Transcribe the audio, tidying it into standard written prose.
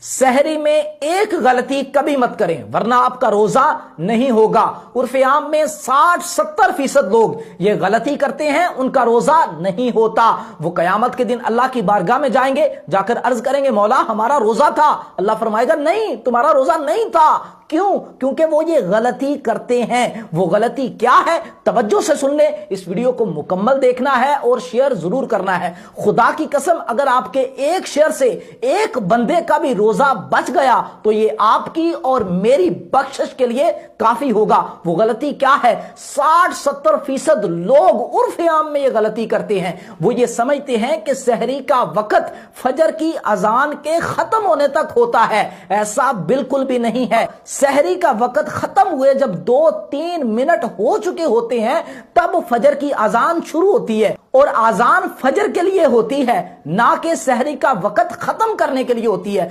सहरी में एक गलती कभी मत करें वरना आपका रोजा नहीं होगा। उर्फ आम में 60-70% लोग ये गलती करते हैं, उनका रोजा नहीं होता। वो कयामत के दिन अल्लाह की बारगाह में जाएंगे, जाकर अर्ज करेंगे मौला हमारा रोजा था। अल्लाह फरमाएगा नहीं, तुम्हारा रोजा नहीं था। क्यों? क्योंकि वो ये गलती करते हैं। वो गलती क्या है? तवज्जो से सुन ले, इस वीडियो को मुकम्मल देखना है और शेयर जरूर करना है। खुदा की कसम अगर आपके एक शेयर से एक बंदे का भी रोजा बच गया तो ये आपकी और मेरी बख्शिश के लिए काफी होगा। वो गलती क्या है? 60-70% लोग उर्फ आम में ये गलती करते हैं। वो ये समझते हैं कि सहरी का वक्त फजर की अजान के खत्म होने तक होता है। ऐसा बिल्कुल भी नहीं है। सहरी का वक्त खत्म हुए जब 2-3 मिनट हो चुके होते हैं तब फजर की अजान शुरू होती है, और अजान फजर के लिए होती है, ना कि सहरी का वक्त खत्म करने के लिए होती है।